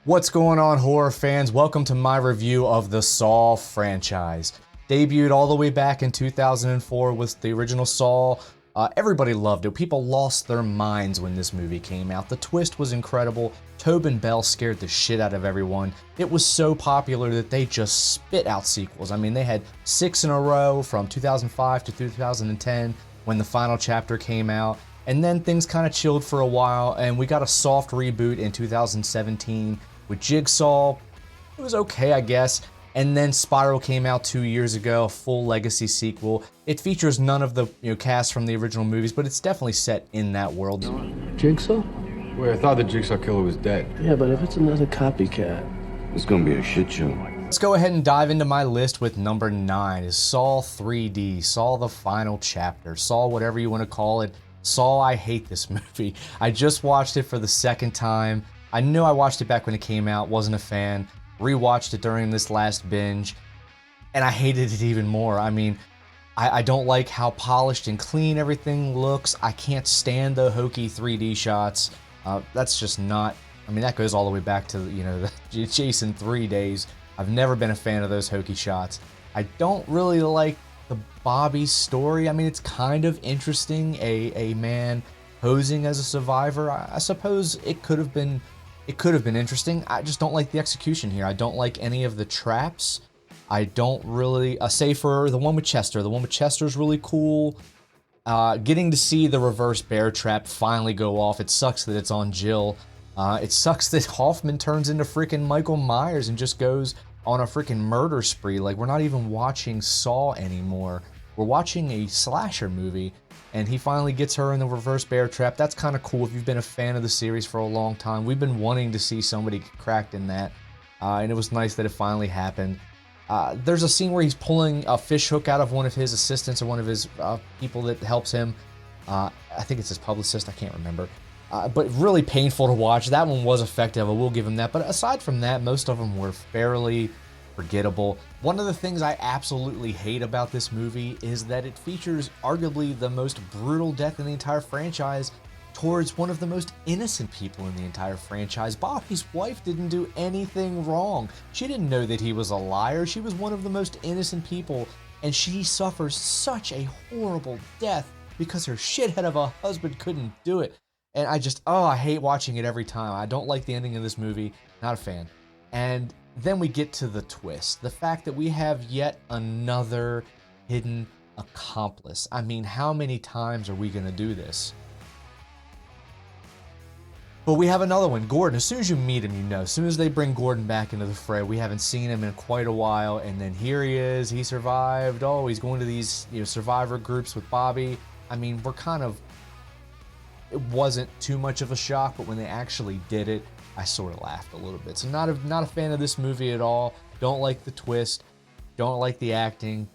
What's going on, horror fans? Welcome to my review of the Saw franchise. Debuted all the way back in 2004 with the original Saw. Everybody loved it. People lost their minds when this movie came out. The twist was incredible. Tobin Bell scared the shit out of everyone. It was so popular that they just spit out sequels. I mean, they had 6 in a row from 2005 to 2010 when the final chapter came out. And then things kind of chilled for a while, and we got a soft reboot in 2017 with Jigsaw. It was okay, I guess. And then Spiral came out 2 years ago, a full legacy sequel. It features none of the cast from the original movies, but it's definitely set in that world. Jigsaw? Wait, I thought the Jigsaw killer was dead. Yeah, but if it's another copycat, it's gonna be a shit show. Let's go ahead and dive into my list with number 9 is Saw 3D, Saw the Final Chapter, Saw whatever you want to call it. Saw, I hate this movie. I just watched it for the second time. I know I watched it back when it came out, wasn't a fan. Rewatched it during this last binge, and I hated it even more. I mean, I don't like how polished and clean everything looks. I can't stand the hokey 3D shots. That's just not, I mean, that goes all the way back to, the Jason 3 days. I've never been a fan of those hokey shots. I don't really like the Bobby story. I mean, it's kind of interesting, a man posing as a survivor. I suppose it could have been interesting. I just don't like the execution here. I don't like any of the traps. I don't really, save for the one with Chester. The one with Chester is really cool. Getting to see the reverse bear trap finally go off. It sucks that it's on Jill. It sucks that Hoffman turns into freaking Michael Myers and just goes on a freaking murder spree. Like, we're not even watching Saw anymore. We're watching a slasher movie, and he finally gets her in the reverse bear trap. That's kind of cool if you've been a fan of the series for a long time. We've been wanting to see somebody get cracked in that, and it was nice that it finally happened. There's a scene where he's pulling a fish hook out of one of his assistants or one of his people that helps him. I think it's his publicist, I can't remember. But really painful to watch. That one was effective, I will give him that. But aside from that, most of them were fairly forgettable. One of the things I absolutely hate about this movie is that it features arguably the most brutal death in the entire franchise towards one of the most innocent people in the entire franchise. Bobby's wife didn't do anything wrong. She didn't know that he was a liar. She was one of the most innocent people, and she suffers such a horrible death because her shithead of a husband couldn't do it. And I hate watching it every time. I don't like the ending of this movie. Not a fan. And then we get to the twist. The fact that we have yet another hidden accomplice. I mean, how many times are we going to do this? But we have another one, Gordon. As soon as you meet him, you know. As soon as they bring Gordon back into the fray, we haven't seen him in quite a while. And then here he is. He survived. Oh, he's going to these survivor groups with Bobby. I mean, we're kind of... It wasn't too much of a shock, but when they actually did it, I sort of laughed a little bit. So not a fan of this movie at all. Don't like the twist. Don't like the acting.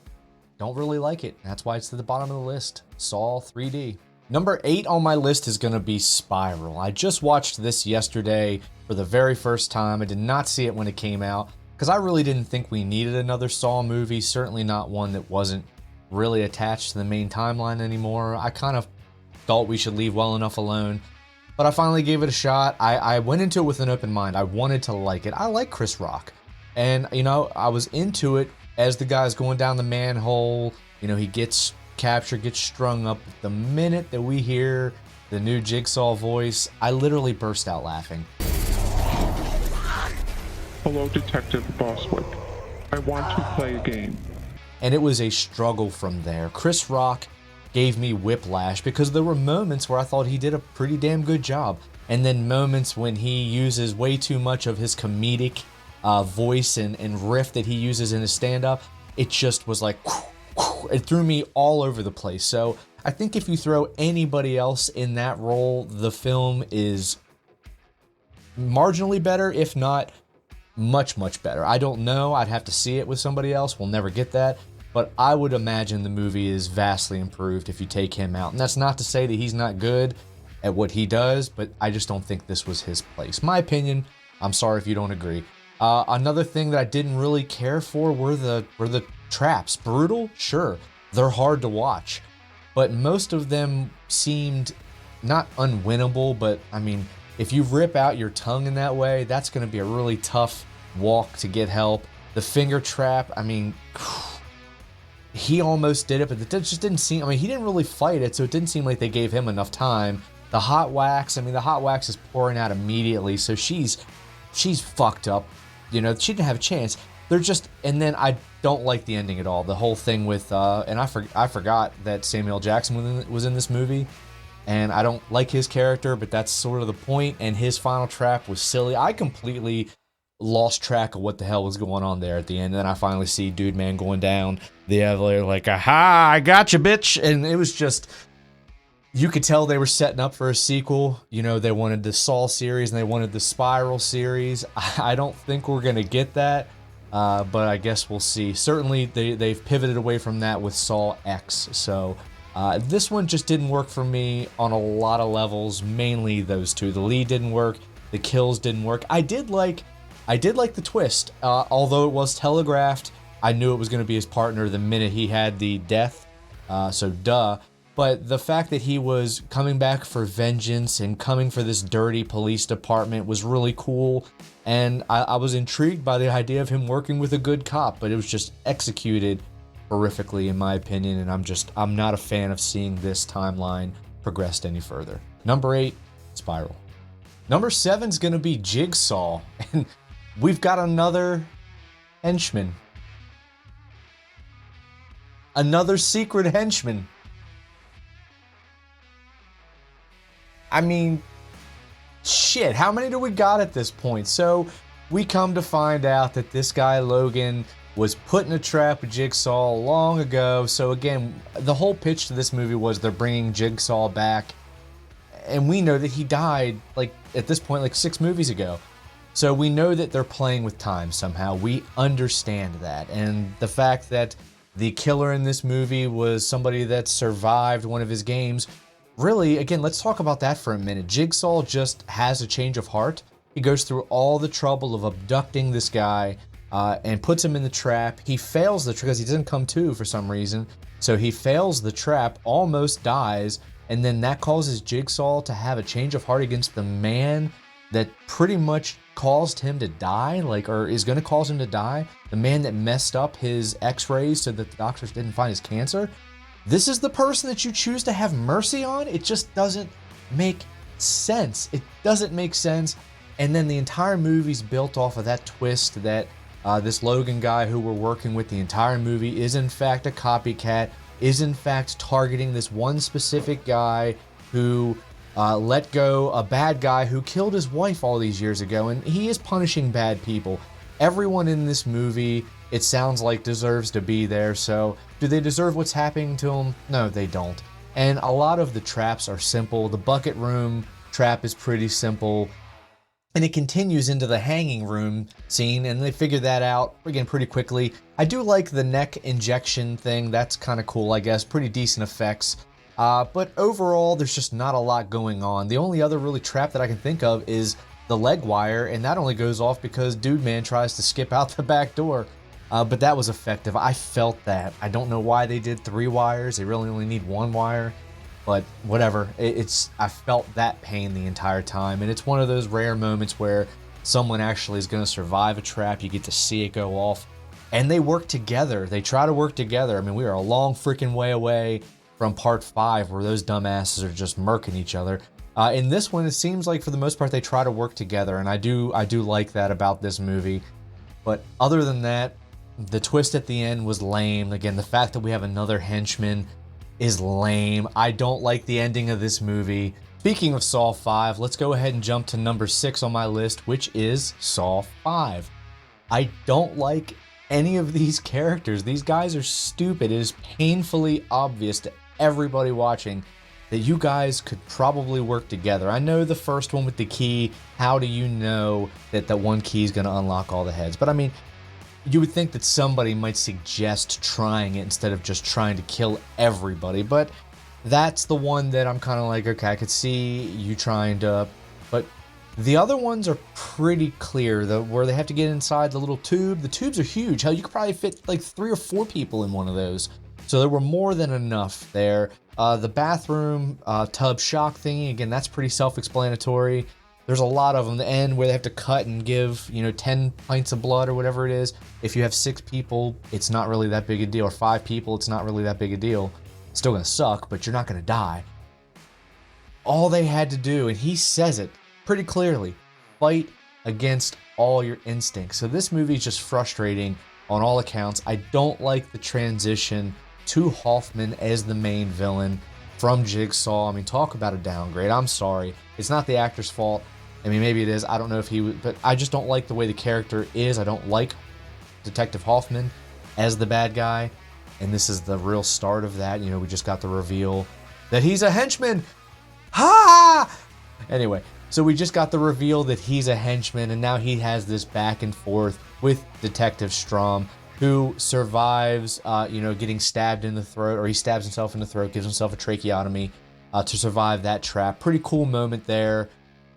Don't really like it. That's why it's at the bottom of the list. Saw 3D. Number 8 on my list is going to be Spiral. I just watched this yesterday for the very first time. I did not see it when it came out because I really didn't think we needed another Saw movie. Certainly not one that wasn't really attached to the main timeline anymore. I kind of thought we should leave well enough alone, but I finally gave it a shot. I went into it with an open mind. I wanted to like it. I like Chris Rock, and I was into it as the guy's going down the manhole. He gets captured, gets strung up. The minute that we hear the new Jigsaw voice, I literally burst out laughing. Hello, Detective Boswick. I want to play a game. And it was a struggle from there. Chris Rock gave me whiplash because there were moments where I thought he did a pretty damn good job, and then moments when he uses way too much of his comedic voice and riff that he uses in his stand-up. It just was like, it threw me all over the place. So I think if you throw anybody else in that role, the film is marginally better, if not much, much better. I don't know. I'd have to see it with somebody else. We'll never get that. But I would imagine the movie is vastly improved if you take him out. And that's not to say that he's not good at what he does, but I just don't think this was his place. My opinion. I'm sorry if you don't agree. Another thing that I didn't really care for were the traps. Brutal? Sure. They're hard to watch. But most of them seemed not unwinnable, but I mean, if you rip out your tongue in that way, that's going to be a really tough walk to get help. The finger trap, I mean, he almost did it, but it just didn't seem, I mean, he didn't really fight it, so it didn't seem like they gave him enough time. The hot wax, I mean, the hot wax is pouring out immediately, so she's fucked up. You know, she didn't have a chance. They're just, and then I don't like the ending at all. The whole thing with, and I forgot that Samuel Jackson was in this movie, and I don't like his character, but that's sort of the point, and his final trap was silly. I completely lost track of what the hell was going on there at the end. And then I finally see Dude Man going down the elevator like, aha, I got you, bitch. And it was just, you could tell they were setting up for a sequel. You know, they wanted the Saw series and they wanted the Spiral series. I don't think we're going to get that, but I guess we'll see. Certainly, they've pivoted away from that with Saw X. So this one just didn't work for me on a lot of levels, mainly those two. The lead didn't work. The kills didn't work. I did like the twist, although it was telegraphed. I knew it was going to be his partner the minute he had the death, so duh. But the fact that he was coming back for vengeance and coming for this dirty police department was really cool, and I was intrigued by the idea of him working with a good cop, but it was just executed horrifically in my opinion, and I'm not a fan of seeing this timeline progressed any further. Number 8, Spiral. Number 7's going to be Jigsaw, and we've got another henchman. Another secret henchman. I mean, shit, how many do we got at this point? So, we come to find out that this guy, Logan, was put in a trap with Jigsaw long ago. So again, the whole pitch to this movie was they're bringing Jigsaw back. And we know that he died, like, at this point, like 6 movies ago. So we know that they're playing with time somehow. We understand that. And the fact that the killer in this movie was somebody that survived one of his games, really, again, let's talk about that for a minute. Jigsaw just has a change of heart. He goes through all the trouble of abducting this guy and puts him in the trap. He fails the trap because he doesn't come to for some reason. So he fails the trap, almost dies, and then that causes Jigsaw to have a change of heart against the man that pretty much caused him to die, like, or is going to cause him to die. The man that messed up his x-rays so that the doctors didn't find his cancer. This is the person that you choose to have mercy on? It just doesn't make sense. It doesn't make sense. And then the entire movie's built off of that twist that this Logan guy who we're working with the entire movie is in fact a copycat, is in fact targeting this one specific guy who let go a bad guy who killed his wife all these years ago, and he is punishing bad people. Everyone in this movie, it sounds like, deserves to be there. So do they deserve what's happening to them? No, they don't. And a lot of the traps are simple. The bucket room trap is pretty simple, and it continues into the hanging room scene, and they figure that out again pretty quickly. I do like the neck injection thing. That's kind of cool, I guess. Pretty decent effects. But overall, there's just not a lot going on. The only other really trap that I can think of is the leg wire, and that only goes off because Dude Man tries to skip out the back door. But that was effective. I felt that. I don't know why they did 3 wires. They really only need 1 wire. But whatever. I felt that pain the entire time. And it's one of those rare moments where someone actually is going to survive a trap. You get to see it go off. And they work together. They try to work together. I mean, we are a long freaking way away from part 5 where those dumbasses are just murking each other. In this one, it seems like for the most part they try to work together, and I do like that about this movie. But other than that, the twist at the end was lame. Again, the fact that we have another henchman is lame. I don't like the ending of this movie. Speaking of Saw 5, let's go ahead and jump to number 6 on my list, which is Saw 5. I don't like any of these characters. These guys are stupid. It is painfully obvious to everybody watching that you guys could probably work together. I know the first one with the key, how do you know that that one key is going to unlock all the heads? But I mean, you would think that somebody might suggest trying it instead of just trying to kill everybody. But that's the one that I'm kind of like, okay, I could see you trying to, but the other ones are pretty clear, where they have to get inside the little tube. The tubes are huge. Hell, you could probably fit like 3 or 4 people in one of those. So there were more than enough there. The bathroom tub shock thingy, again, that's pretty self-explanatory. There's a lot of them. The end where they have to cut and give, 10 pints of blood or whatever it is. If you have 6 people, it's not really that big a deal. Or 5 people, it's not really that big a deal. It's still going to suck, but you're not going to die. All they had to do, and he says it pretty clearly, fight against all your instincts. So this movie is just frustrating on all accounts. I don't like the transition to Hoffman as the main villain from Jigsaw. I mean, talk about a downgrade. I'm sorry. It's not the actor's fault. I mean, maybe it is. I don't know if he would, but I just don't like the way the character is. I don't like Detective Hoffman as the bad guy. And this is the real start of that. We just got the reveal that he's a henchman. Ha! Anyway, so we just got the reveal that he's a henchman, and now he has this back and forth with Detective Strom, who survives, getting stabbed in the throat, or he stabs himself in the throat, gives himself a tracheotomy to survive that trap. Pretty cool moment there.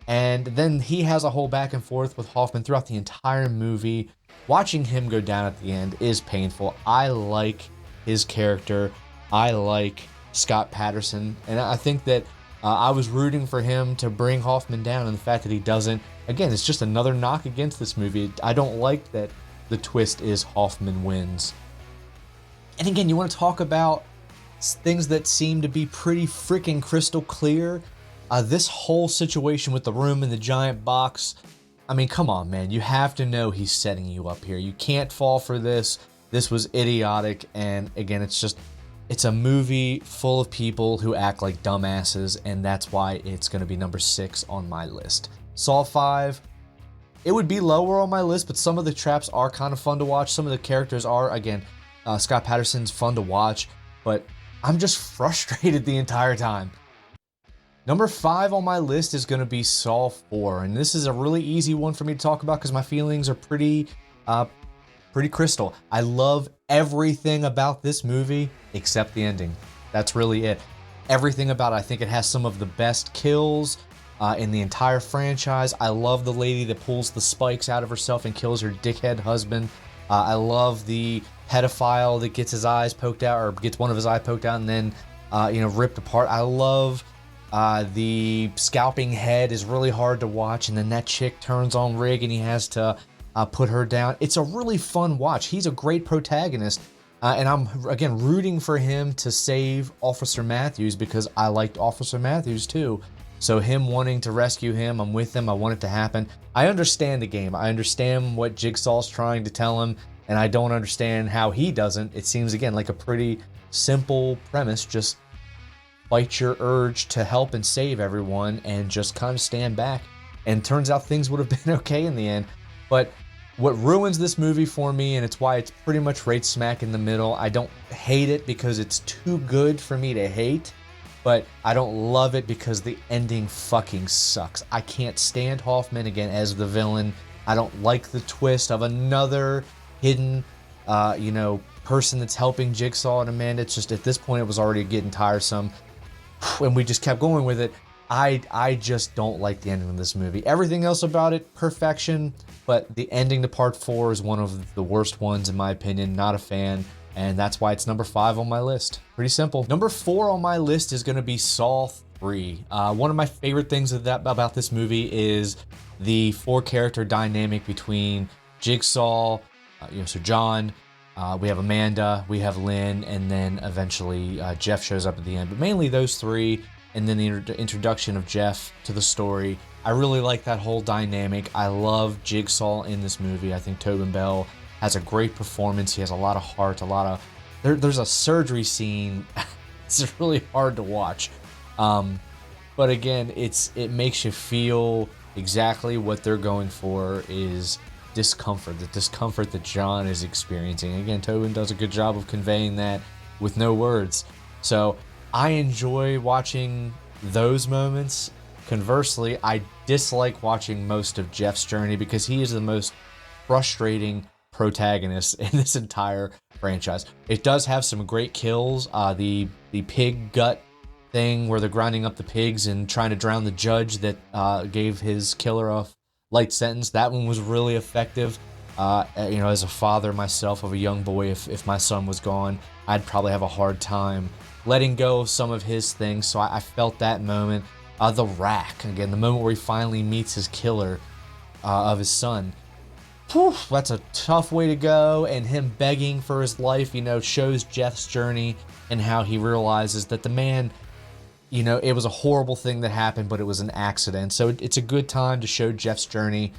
And then he has a whole back and forth with Hoffman throughout the entire movie. Watching him go down at the end is painful. I like his character. I like Scott Patterson. And I think that I was rooting for him to bring Hoffman down, and the fact that he doesn't, again, it's just another knock against this movie. I don't like that the twist is Hoffman wins. And again, you want to talk about things that seem to be pretty freaking crystal clear. This whole situation with the room and the giant box, I mean, come on, man. You have to know he's setting you up here. You can't fall for this. This was idiotic, and again, it's a movie full of people who act like dumbasses, and that's why it's going to be number 6 on my list. Saw 5, it would be lower on my list, but some of the traps are kind of fun to watch. Some of the characters are, again, Scott Patterson's fun to watch, but I'm just frustrated the entire time. Number 5 on my list is going to be Saw 4, and this is a really easy one for me to talk about because my feelings are pretty crystal. I love everything about this movie except the ending. That's really it. Everything about it. I think it has some of the best kills in the entire franchise. I love the lady that pulls the spikes out of herself and kills her dickhead husband. I love the pedophile that gets his eyes poked out, or gets one of his eyes poked out and then ripped apart. I love the scalping head is really hard to watch, and then that chick turns on Rig and he has to put her down. It's a really fun watch. He's a great protagonist, and I'm, again, rooting for him to save Officer Matthews because I liked Officer Matthews too. So him wanting to rescue him, I'm with him. I want it to happen. I understand the game. I understand what Jigsaw's trying to tell him, and I don't understand how he doesn't. It seems, again, like a pretty simple premise. Just fight your urge to help and save everyone and just kind of stand back. And turns out things would have been okay in the end. But what ruins this movie for me, and it's why it's pretty much right smack in the middle, I don't hate it because it's too good for me to hate, but I don't love it because the ending fucking sucks. I can't stand Hoffman again as the villain. I don't like the twist of another hidden, person that's helping Jigsaw and Amanda. It's just, at this point, it was already getting tiresome, and we just kept going with it. I just don't like the ending of this movie. Everything else about it, perfection, but the ending to part 4 is one of the worst ones in my opinion. Not a fan, and that's why it's number 5 on my list. Pretty simple. Number 4 on my list is going to be Saw 3. One of my favorite things about this movie is the 4-character dynamic between Jigsaw, so John, we have Amanda, we have Lynn, and then eventually Jeff shows up at the end. But mainly those 3, and then the introduction of Jeff to the story. I really like that whole dynamic. I love Jigsaw in this movie. I think Tobin Bell has a great performance. He has a lot of heart, there's a surgery scene. It's really hard to watch. But again, it makes you feel exactly what they're going for is discomfort, the discomfort that John is experiencing. Again, Tobin does a good job of conveying that with no words. So I enjoy watching those moments. Conversely, I dislike watching most of Jeff's journey because he is the most frustrating protagonist in this entire franchise. It does have some great kills. The pig gut thing where they're grinding up the pigs and trying to drown the judge that gave his killer a light sentence. That one was really effective. As a father myself of a young boy, if my son was gone, I'd probably have a hard time letting go of some of his things. So I felt that moment. The rack, again, the moment where he finally meets his killer of his son. Whew, that's a tough way to go, and him begging for his life, shows Jeff's journey and how he realizes that the man, it was a horrible thing that happened, but it was an accident. So it's a good time to show Jeff's journey,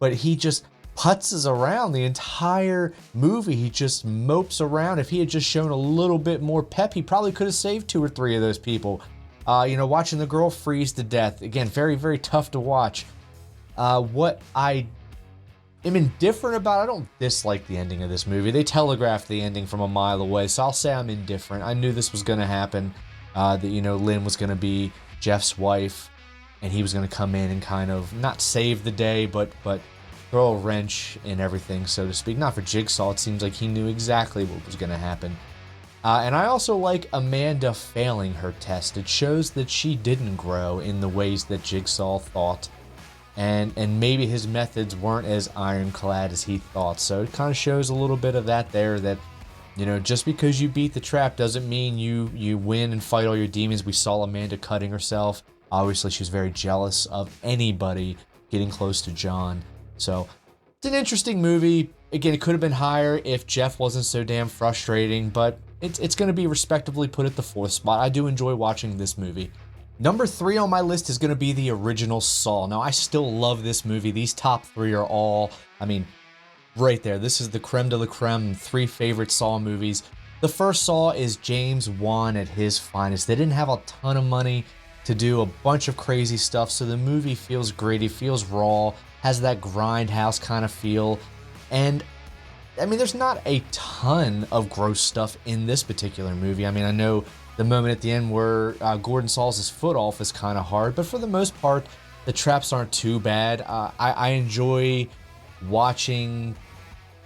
but he just putzes around the entire movie. He just mopes around. If he had just shown a little bit more pep, he probably could have saved 2 or 3 of those people. Watching the girl freeze to death, again, very, very tough to watch. What I am indifferent about, I don't dislike the ending of this movie. They telegraphed the ending from a mile away, so I'll say I'm indifferent. I knew this was going to happen, that, Lynn was going to be Jeff's wife, and he was going to come in and kind of not save the day, but throw a wrench in everything, so to speak. Not for Jigsaw. It seems like he knew exactly what was going to happen. And I also like Amanda failing her test. It shows that she didn't grow in the ways that Jigsaw thought. And maybe his methods weren't as ironclad as he thought. So it kind of shows a little bit of that there, that, just because you beat the trap doesn't mean you win and fight all your demons. We saw Amanda cutting herself. Obviously, she was very jealous of anybody getting close to John. So it's an interesting movie. Again, it could have been higher if Jeff wasn't so damn frustrating, but it's going to be respectably put at the 4th spot. I do enjoy watching this movie. Number 3 on my list is going to be the original Saw. Now, I still love this movie. These top 3 are all, right there. This is the creme de la creme, 3 favorite Saw movies. The first Saw is James Wan at his finest. They didn't have a ton of money to do a bunch of crazy stuff, so the movie feels gritty, feels raw, has that grindhouse kind of feel. And there's not a ton of gross stuff in this particular movie. I know the moment at the end where Gordon saws his foot off is kind of hard, but for the most part, the traps aren't too bad. I enjoy watching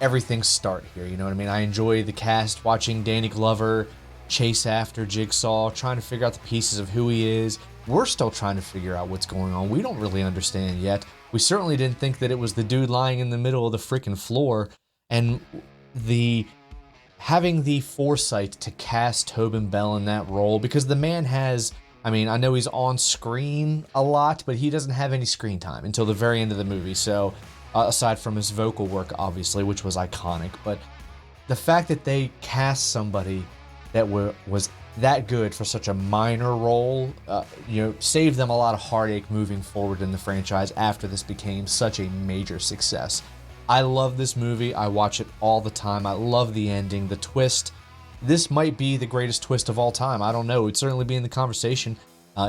everything start here, you know what I mean? I enjoy the cast, watching Danny Glover chase after Jigsaw, trying to figure out the pieces of who he is. We're still trying to figure out what's going on. We don't really understand yet. We certainly didn't think that it was the dude lying in the middle of the freaking floor, and having the foresight to cast Tobin Bell in that role, because the man has, I know he's on screen a lot, but he doesn't have any screen time until the very end of the movie. So aside from his vocal work, obviously, which was iconic, but the fact that they cast somebody that was that good for such a minor role, saved them a lot of heartache moving forward in the franchise after this became such a major success. I love this movie. I watch it all the time. I love the ending, the twist. This might be the greatest twist of all time. I don't know. It would certainly be in the conversation.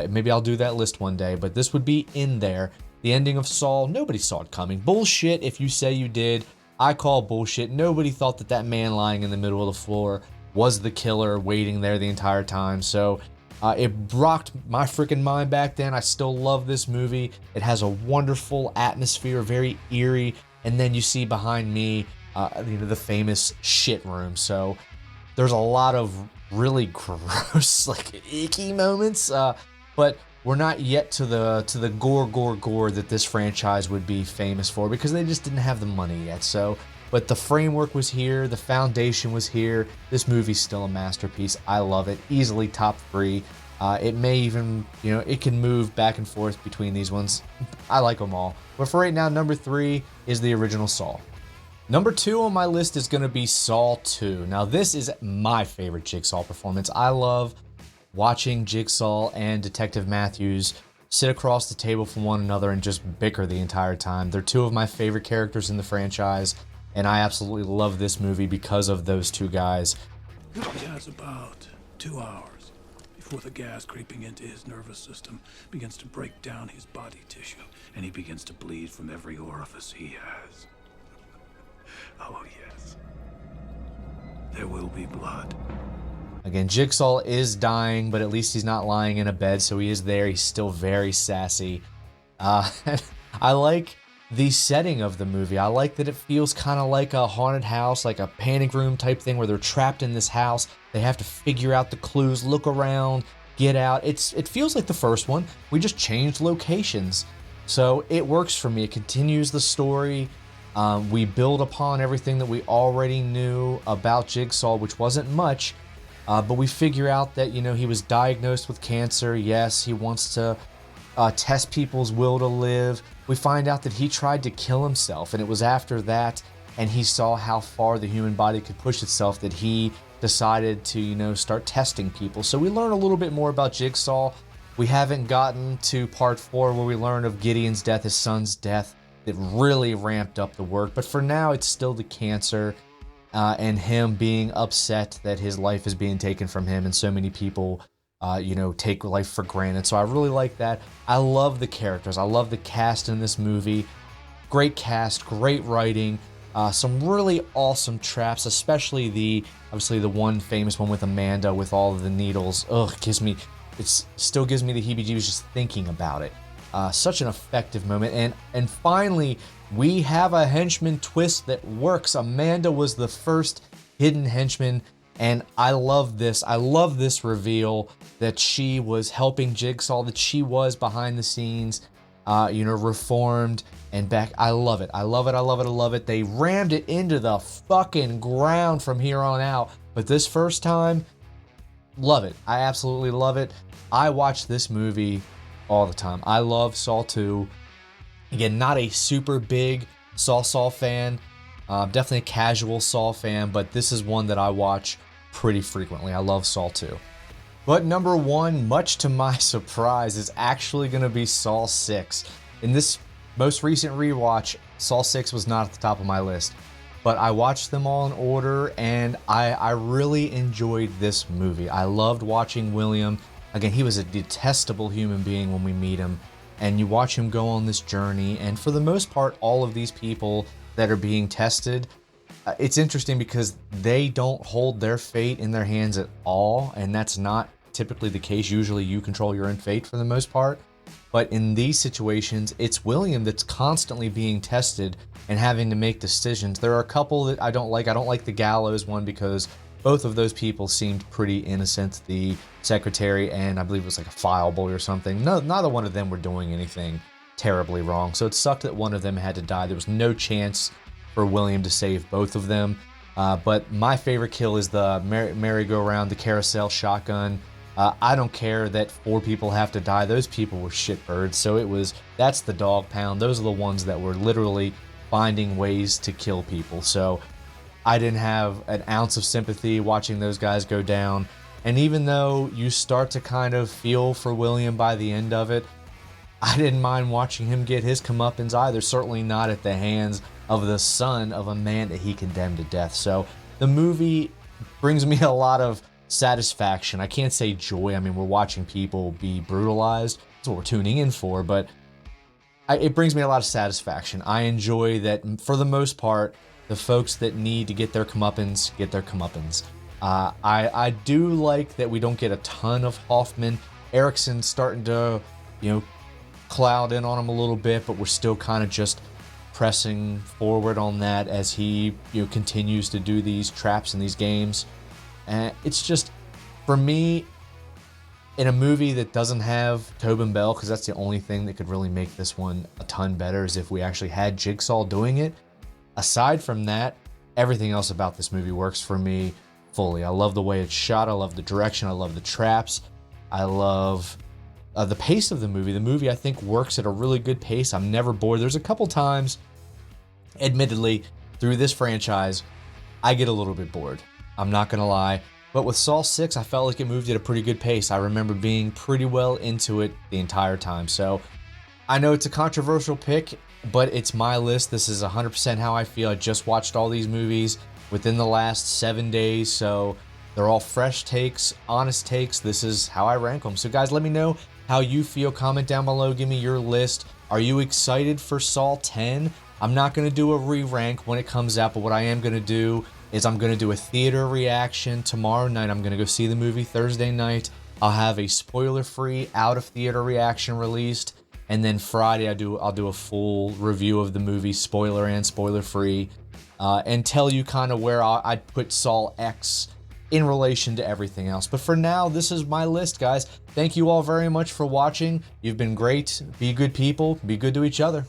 Maybe I'll do that list one day, but this would be in there. The ending of Saw, nobody saw it coming. Bullshit if you say you did. I call bullshit. Nobody thought that that man lying in the middle of the floor was the killer waiting there the entire time. So it rocked my freaking mind back then. I still love this movie. It has a wonderful atmosphere, very eerie. And then you see behind me, the famous shit room. So there's a lot of really gross, icky moments. But we're not yet to the gore that this franchise would be famous for, because they just didn't have the money yet. So, but the framework was here, the foundation was here. This movie's still a masterpiece. I love it. Easily top 3. It may even, it can move back and forth between these ones. I like them all. But for right now, number 3 is the original Saw. Number 2 on my list is going to be Saw 2. Now, this is my favorite Jigsaw performance. I love watching Jigsaw and Detective Matthews sit across the table from one another and just bicker the entire time. They're 2 of my favorite characters in the franchise, and I absolutely love this movie because of those 2 guys. He has about 2 hours before the gas creeping into his nervous system begins to break down his body tissue, and he begins to bleed from every orifice he has. Oh, yes. There will be blood. Again, Jigsaw is dying, but at least he's not lying in a bed, so he is there. He's still very sassy. I like the setting of the movie. I like that it feels kind of like a haunted house, like a panic room type thing where they're trapped in this house. They have to figure out the clues, look around, get out. It feels like the first one. We just changed locations. So it works for me. It continues the story. We build upon everything that we already knew about Jigsaw, which wasn't much. But we figure out that, he was diagnosed with cancer. Yes, he wants to test people's will to live. We find out that he tried to kill himself, and it was after that, and he saw how far the human body could push itself, that he decided to, start testing people. So we learn a little bit more about Jigsaw. We haven't gotten to part 4 where we learn of Gideon's death, his son's death. It really ramped up the work, but for now it's still the cancer and him being upset that his life is being taken from him, and so many people take life for granted. So I really like that. I love the characters. I love the cast in this movie. Great cast, great writing, some really awesome traps, especially obviously the one famous one with Amanda with all of the needles. Ugh, it still gives me the heebie-jeebies just thinking about it. Such an effective moment. And finally, we have a henchman twist that works. Amanda was the first hidden henchman, and I love this. I love this reveal that she was helping Jigsaw, that she was behind the scenes, reformed and back. I love it. I love it. I love it. I love it. They rammed it into the fucking ground from here on out. But this first time, love it. I absolutely love it. I watch this movie all the time. I love Saw 2. Again, not a super big Saw fan. Definitely a casual Saw fan, but this is one that I watch pretty frequently. I love Saw 2. But number 1, much to my surprise, is actually going to be Saw 6. In this most recent rewatch, Saw 6 was not at the top of my list. But I watched them all in order, and I really enjoyed this movie. I loved watching William. Again, he was a detestable human being when we meet him. And you watch him go on this journey, and for the most part, all of these people that are being tested, it's interesting because they don't hold their fate in their hands at all, and that's not typically the case. Usually you control your own fate for the most part. But in these situations, it's William that's constantly being tested and having to make decisions. There are a couple that I don't like. I don't like the gallows one because both of those people seemed pretty innocent. The secretary and I believe it was like a file boy or something. No, neither one of them were doing anything terribly wrong. So it sucked that one of them had to die. There was no chance for William to save both of them. But my favorite kill is the merry-go-round, the carousel shotgun. I don't care that 4 people have to die. Those people were shitbirds. So that's the dog pound. Those are the ones that were literally finding ways to kill people. So I didn't have an ounce of sympathy watching those guys go down. And even though you start to kind of feel for William by the end of it, I didn't mind watching him get his comeuppance either. Certainly not at the hands of the son of a man that he condemned to death. So the movie brings me a lot of satisfaction. I can't say joy. I mean, we're watching people be brutalized. That's what we're tuning in for. But it brings me a lot of satisfaction. I enjoy that, for the most part, the folks that need to get their comeuppance get their comeuppance. I do like that we don't get a ton of Hoffman. Erickson's starting to, cloud in on him a little bit, but we're still kind of just pressing forward on that as he continues to do these traps in these games. And it's just, for me, in a movie that doesn't have Tobin Bell, because that's the only thing that could really make this one a ton better, is if we actually had Jigsaw doing it. Aside from that, everything else about this movie works for me fully. I love the way it's shot. I love the direction. I love the traps. I love the pace of the movie. The movie, I think, works at a really good pace. I'm never bored. There's a couple times, admittedly, through this franchise, I get a little bit bored. I'm not going to lie. But with Saw 6, I felt like it moved at a pretty good pace. I remember being pretty well into it the entire time. So I know it's a controversial pick, but it's my list. This is 100% how I feel. I just watched all these movies within the last 7 days, so they're all fresh takes, honest takes. This is how I rank them. So guys, let me know how you feel. Comment down below. Give me your list. Are you excited for Saw 10? I'm not going to do a re-rank when it comes out, but what I am going to do is I'm going to do a theater reaction tomorrow night. I'm going to go see the movie Thursday night. I'll have a spoiler-free out-of-theater reaction released, and then Friday I'll do a full review of the movie, spoiler and spoiler-free, and tell you kind of where I'd put Saw X in relation to everything else. But for now, this is my list, guys. Thank you all very much for watching. You've been great. Be good people. Be good to each other.